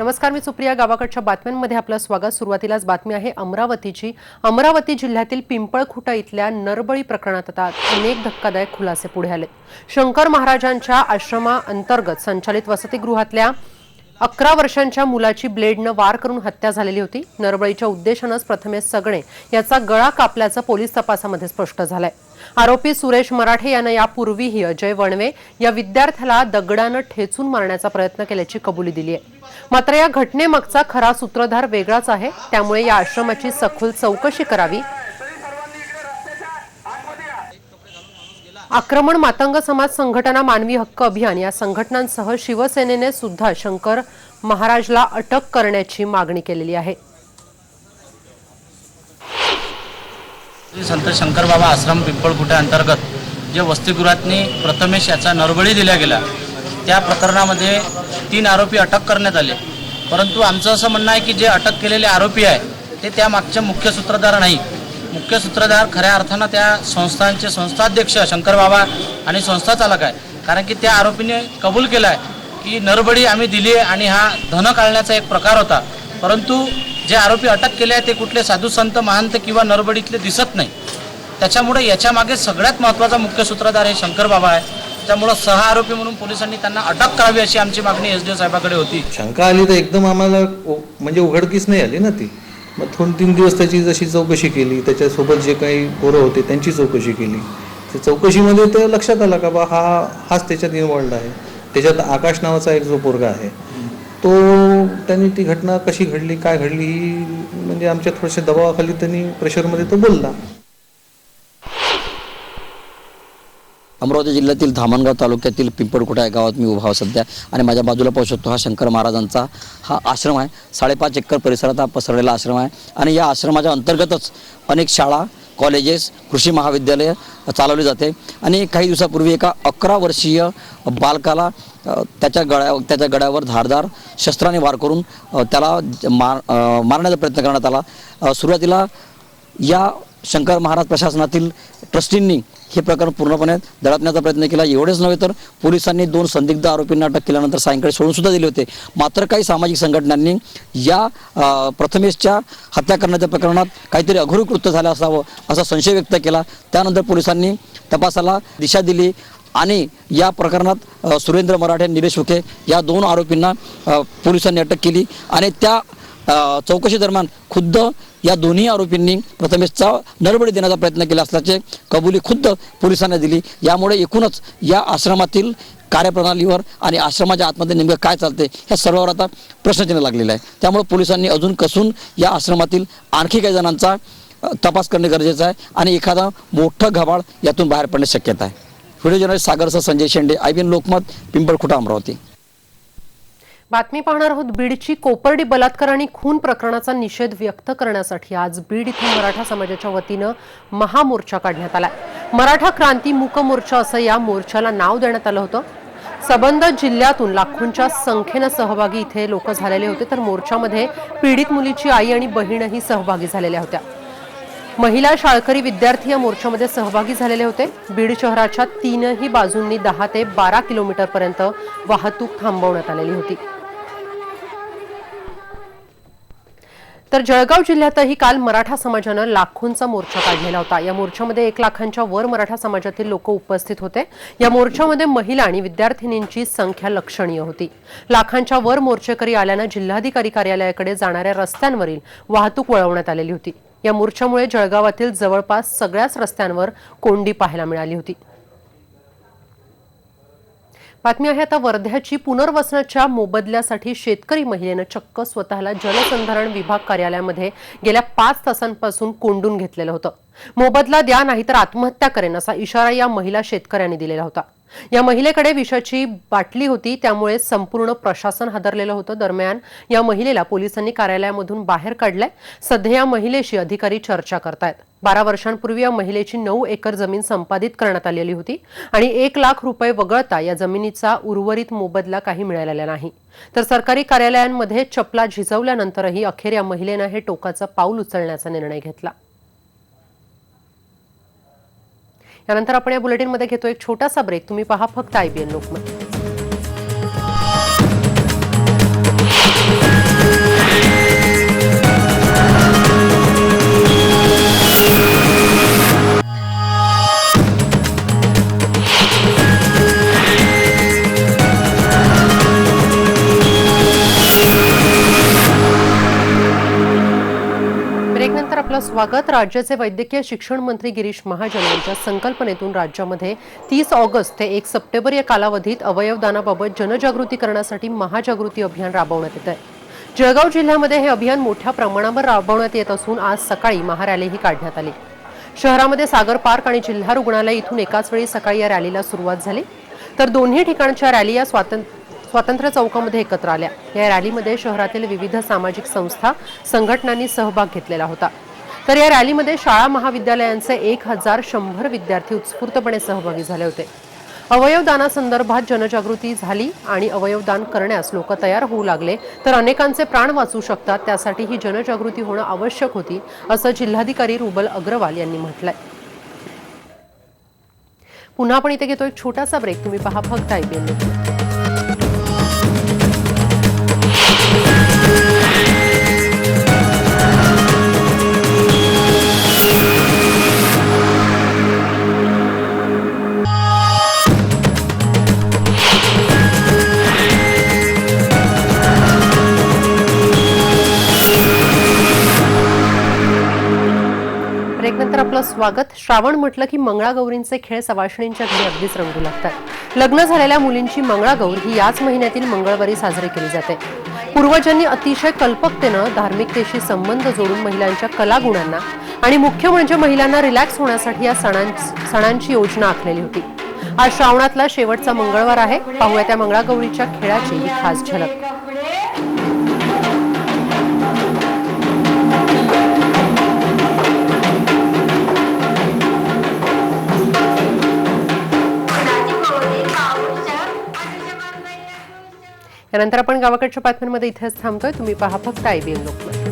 नमस्कार, मी सुप्रिया. गावाकडच्या बातम्यांमध्ये आपलं स्वागत. सुरुवातीलाच बातमी आहे अमरावतीची. अमरावती जिल्ह्यातील पिंपळखुटा इथल्या नरबळी प्रकरणात आता अनेक धक्कादायक खुलासे पुढे आले. शंकर महाराजांच्या आश्रमाअंतर्गत संचालित वसतिगृहातल्या 11 वर्षांच्या मुलाची ब्लेडनं वार करून हत्या झालेली होती. नरबळीच्या उद्देशानंच प्रथमेश सगणे याचा गळा कापल्याचं पोलीस तपासामध्ये स्पष्ट झालंय. आरोपी सुरेश मराठे यानं यापूर्वीही अजय वणवे या विद्यार्थ्याला दगडानं ठेचून मारण्याचा प्रयत्न केल्याची कबुली दिली आहे. मात्र या घटनेमागचा खरा सूत्रधार वेगळाच आहे. त्यामुळे या आश्रमाची सखोल चौकशी करावी. आक्रमण मातंग समाज संघटना, मानवी हक्क अभियान या संघटनांसह शिवसेनेने सुद्धा शंकर महाराजला अटक करण्याची मागणी केलेली आहे. संत शंकर बाबा आश्रम पिंपळखुटा अंतर्गत जे वसतिगृहातनी प्रथमेश याचा नरबळी दिला गेला त्या प्रकरणामध्ये 3 आरोपी अटक करण्यात आले. परंतु आमचं असं म्हणणं आहे की जे अटक केलेले आरोपी आहे ते त्यामागचे मुख्य सूत्रधार नाही. मुख्य सूत्रधार खऱ्या अर्थानं त्या संस्थांचे संस्थाध्यक्ष शंकर बाबा आणि संस्था चालक आहे. कारण की त्या आरोपीने कबूल केला आहे की नरबळी आम्ही दिली आहे आणि हा धन काढण्याचा एक प्रकार होता. परंतु जे आरोपी अटक केले आहे ते कुठले साधू संत महंत किंवा नरबळीतले दिसत नाही. त्याच्यामुळे याच्या मागे सगळ्यात महत्त्वाचा मुख्य सूत्रधार हे शंकर बाबा आहे. त्यामुळे 6 आरोपी म्हणून पोलिसांनी त्यांना अटक करावी अशी आमची मागणी एसडीओ साहेबांकडे होती. शंका आली तर एकदम आम्हाला म्हणजे उघडकीस नाही आली ना ती. मग 2-3 दिवस त्याची जशी चौकशी केली, त्याच्यासोबत जे काही पोरं होते त्यांची चौकशी केली. त्या चौकशीमध्ये ते लक्षात आलं का बा हाच त्याच्यात इन्व्हॉल्ड आहे. त्याच्यात आकाश नावाचा एक जो पोरगा आहे तो त्यांनी ती घटना कशी घडली काय घडली ही म्हणजे आमच्या थोड्याशा दबावाखाली त्यांनी प्रेशरमध्ये तो बोलला. अमरावती जिल्ह्यातील धामणगाव तालुक्यातील पिंपळखुटा या गावात मी उभा सध्या आणि माझ्या बाजूला पाहू शकतो हा शंकर महाराजांचा हा आश्रम आहे. 5.5 एकर परिसरात हा पसरलेला आश्रम आहे आणि या आश्रमाच्या अंतर्गतच अनेक शाळा, कॉलेजेस, कृषी महाविद्यालय चालवली जाते. आणि काही दिवसापूर्वी एका 11 वर्षीय बालकाला त्याच्या गळ्यावर धारदार शस्त्राने वार करून त्याला मारण्याचा प्रयत्न करण्यात आला. सुरुवातीला या शंकर महाराज प्रशासनातील ट्रस्टींनी हे प्रकरण पूर्णपणे दडपण्याचा प्रयत्न केला. एवढेच नव्हे तर पोलिसांनी 2 संदिग्ध आरोपींना अटक केल्यानंतर सायंकाळी सोडून सुद्धा दिले होते. मात्र काही सामाजिक संघटनांनी या प्रथमेशच्या हत्या करण्याच्या प्रकरणात काहीतरी अघोरी कृत्य झालं असावं असा संशय व्यक्त केला. त्यानंतर पोलिसांनी तपासाला दिशा दिली आणि या प्रकरणात सुरेंद्र मराठे, निलेश हुके या 2 आरोपींना पोलिसांनी अटक केली. आणि त्या चौकशी दरम्यान खुद्द या दोन्ही आरोपींनी प्रथमेशचा नरबळी देण्याचा प्रयत्न केला असल्याचे कबुली खुद्द पोलिसांनी दिली. यामुळे एकूणच या आश्रमातील कार्यप्रणालीवर आणि आश्रमाच्या आतमध्ये नेमकं काय चालते ह्या सर्वांवर आता प्रश्नचिन्ह लागलेलं आहे. त्यामुळे पोलिसांनी अजून कसून या आश्रमातील आणखी काही जणांचा तपास करणे गरजेचं आहे आणि एखादा मोठं घबाड यातून बाहेर पडण्याची शक्यता आहे. व्हिडिओ जर्नलिस्ट सागरसह संजय शेंडे, IBN लोकमत, पिंपळखुटा, अमरावती. बातमी पाहणार आहोत. बीडची कोपर्डी बलात्कार आणि खून प्रकरणाचा निषेध व्यक्त करण्यासाठी आज बीड इथं मराठा समाजाच्या वतीनं महामोर्चा काढण्यात आला. मराठा क्रांती मूक मोर्चा असं या मोर्चाला नाव देण्यात आलं होतं. संबंधित जिल्ह्यातून लाखोंच्या संख्येनं सहभागी इथे लोक झालेले होते. तर मोर्चामध्ये पीडित मुलीची आई आणि बहीणही सहभागी झालेल्या होत्या. महिला, शाळकरी, विद्यार्थी या मोर्चामध्ये सहभागी झालेले होते. बीड शहराच्या 3ही बाजूंनी 10 ते 12 किलोमीटरपर्यंत वाहतूक थांबवण्यात आलेली होती. तर जळगाव जिल्ह्यातही काल मराठा समाजानं लाखोंचा मोर्चा काढलेला होता. या मोर्चामध्ये 1 लाखांच्या वर मराठा समाजातील लोक उपस्थित होते. या मोर्चामध्ये महिला आणि विद्यार्थिनींची संख्या लक्षणीय होती. लाखांच्या वर मोर्चेकरी आल्यानं जिल्हाधिकारी कार्यालयाकडे जाणाऱ्या रस्त्यांवरील वाहतूक वळवण्यात आलेली होती. या मोर्चामुळे जळगावातील जवळपास सगळ्याच रस्त्यांवर कोंडी पाहायला मिळाली होती. बातमी आहे आता वर्ध्याची. पुनर्वसनाच्या मोबदल्यासाठी शेतकरी महिलेनं चक्क स्वतःला जलसंधारण विभाग कार्यालयामध्ये गेल्या 5 तासांपासून कोंडून घेतलेलं होतं. मोबदला द्या नाहीतर आत्महत्या करेन असा इशारा या महिला शेतकऱ्यांनी दिलेला होता. या महिलेकडे विषाची बाटली होती, त्यामुळे संपूर्ण प्रशासन हादरलेलं होतं. दरम्यान या महिलेला पोलिसांनी कार्यालयामधून बाहेर काढलंय. सध्या या महिलेशी अधिकारी चर्चा करतायत. 12 वर्षांपूर्वी या महिलेची 9 एकर जमीन संपादित करण्यात आलेली होती आणि 1 लाख रुपये वगळता या जमिनीचा उर्वरित मोबदला काही मिळालेला नाही. तर सरकारी कार्यालयांमध्ये चपला झिजवल्यानंतरही अखेर या महिलेनं हे टोकाचं पाऊल उचलण्याचा निर्णय घेतला. यानंतर आपण या बुलेटिनमध्ये घेतो एक छोटासा ब्रेक. तुम्ही पहा फक्त IBN लोकमत. आपलं स्वागत. राज्याचे वैद्यकीय शिक्षण मंत्री गिरीश महाजन यांच्या संकल्पनेतून राज्यामध्ये 30 ऑगस्ट ते 1 सप्टेंबर या कालावधीत अवयवदानाबाबत जनजागृती करण्यासाठी महाजागृती अभियान राबवण्यात येत आहे. जळगाव जिल्ह्यामध्ये हे अभियान मोठ्या प्रमाणावर राबवण्यात येत असून आज सकाळी महारॅलीही काढण्यात आली. शहरामध्ये सागर पार्क आणि जिल्हा रुग्णालय इथून एकाच वेळी सकाळी या रॅलीला सुरुवात झाली, तर दोन्ही ठिकाणच्या रॅली या स्वातंत्र्य चौकामध्ये एकत्र आल्या. या रॅलीमध्ये शहरातील विविध सामाजिक संस्था संघटनांनी सहभाग घेतलेला होता. तर या रॅलीमध्ये शाळा महाविद्यालयांचे 1100 विद्यार्थी उत्स्फूर्तपणे सहभागी झाले होते. अवयवदानासंदर्भात जनजागृती झाली आणि अवयवदान करण्यास लोक तयार होऊ लागले तर अनेकांचे प्राण वाचू शकतात. त्यासाठी ही जनजागृती होणं आवश्यक होती, असं जिल्हाधिकारी रुबल अग्रवाल यांनी म्हटलंय. पुन्हा आपण इथे घेतो एक छोटासा ब्रेक. तुम्ही पहा फक्त IPN. ब्रेकनंतर आपलं स्वागत. श्रावण म्हटलं की मंगळागौरींचे खेळ सवाष्णींच्या घरी अगदीच रंगू लागतात. लग्न झालेल्या मुलींची मंगळागौर ही याच महिन्यातील मंगळवारी साजरी केली जाते. पूर्वजांनी अतिशय कल्पकतेनं धार्मिकतेशी संबंध जोडून महिलांच्या कलागुणांना आणि मुख्य म्हणजे महिलांना रिलॅक्स होण्यासाठी या सणांची योजना आखलेली होती. आज श्रावणातला शेवटचा मंगळवार आहे. पाहूया त्या मंगळागौरीच्या खेळाची ही खास झलक. यानंतर आपण गावाकडच्या बातम्यांमध्ये इथेच थांबतोय. तुम्ही पहा फक्त IBN लोकमत.